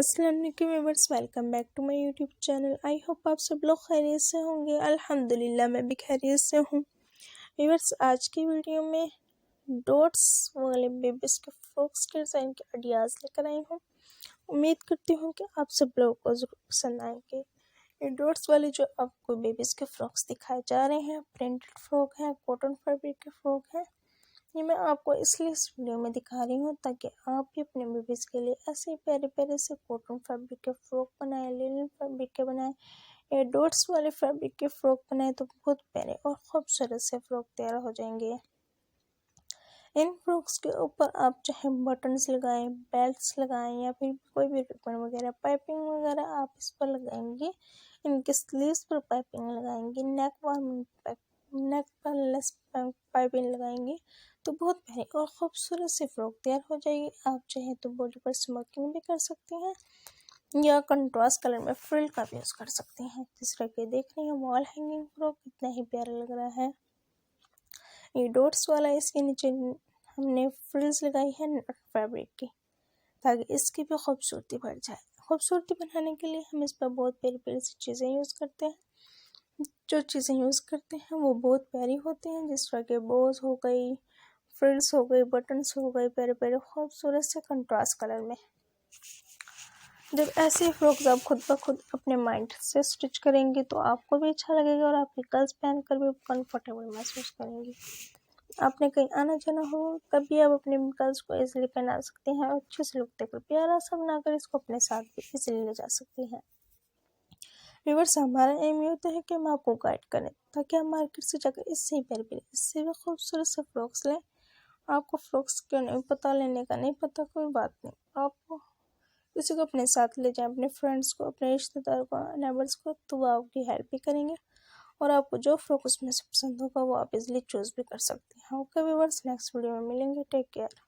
अस्सलाम वालेकुम viewers, welcome back to my YouTube channel. I hope आप सब लोग खैरियत से होंगे। अल्हम्दुलिल्लाह मैं भी खैरियत से हूँ। व्यूअर्स, आज की वीडियो में डॉट्स वाले बेबीज़ के फ्रॉक्स के डिज़ाइन के आइडियाज़ लेकर आई हूँ। उम्मीद करती हूँ कि आप सब लोगों को ज़रूर पसंद आएंगे। ये डॉट्स वाले जो आपको बेबीज़ के फ्रॉक्स दिखाए जा रहे हैं, प्रिंटेड फ्रॉक हैं, कॉटन फैब्रिक के फ्रॉक हैं। ये मैं आपको इसलिए इस वीडियो में दिखा रही हूँ ताकि आप भी अपने बेबीज़ के लिए ऐसे प्यारे प्यारे से कॉटन फैब्रिक के फ्रॉक बनाएं, लिनन फैब्रिक के बनाएं या डॉट्स वाले फैब्रिक के फ्रॉक बनाएं तो बहुत प्यारे और खूबसूरत से फ्रॉक तैयार हो जाएंगे। इन फ्रॉक्स के ऊपर आप चाहे बटन्स लगाएं, बेल्ट्स लगाएं या फिर कोई भी रिबन वगैरह, पाइपिंग वगैरह आप इस पर लगाएंगे। इनके स्लीव्स पर पाइपिंग लगाएंगे, नेक पर लेस पाइपिंग लगाएंगे तो बहुत प्यारी और ख़ूबसूरत सी फ्रॉक तैयार हो जाएगी। आप चाहे तो बॉडी पर स्मोकिंग भी कर सकती हैं या कंट्रास्ट कलर में फ्रिल का भी यूज़ कर सकती हैं। जिस तरह के देख रही हैं वॉल हैंगिंग फ्रॉक कितना ही प्यारा लग रहा है। ये डॉट्स वाला, इसके नीचे हमने फ्रिल्स लगाई है नट फैब्रिक की ताकि इसकी भी खूबसूरती बढ़ जाए। खूबसूरती बढ़ाने के लिए हम इस पर बहुत प्यारी प्यारी सी चीज़ें यूज़ करते हैं। जो चीज़ें यूज़ करते हैं वो बहुत प्यारी होती हैं, जिस तरह के बोज हो गई, फ्रिल्स हो गई, बटन्स हो गए, प्यारे प्यारे खूबसूरत से कंट्रास्ट कलर में। जब ऐसे फ्रॉक्स आप खुद ब खुद अपने माइंड से स्टिच करेंगे तो आपको भी अच्छा लगेगा और आपकी गर्ल्स पहनकर भी कंफर्टेबल महसूस करेंगी। आपने कहीं आना जाना हो तब भी आप अपने गर्ल्स को इजीली पहना सकते हैं और अच्छे से लुक देकर प्यारा सा बनाकर इसको अपने साथ भी इजीली ले जा सकती हैं। व्यूअर्स, हमारा एम ये होता है कि हम आपको गाइड करें ताकि आप मार्केट से जाकर इससे ही प्यारे प्यारे, इससे भी खूबसूरत से फ्रॉक्स लें। आपको फ्रॉक्स क्यों नहीं पता, लेने का नहीं पता, कोई बात नहीं, आप किसी को अपने साथ ले जाएं, अपने फ्रेंड्स को, अपने रिश्तेदार को, नेबर्स को, तो वो आपकी हेल्प भी करेंगे और आपको जो फ्रॉक उसमें से पसंद होगा वो आप इजीली चूज़ भी कर सकते हैं। ओके व्यूअर्स, नेक्स्ट वीडियो में मिलेंगे। Take care.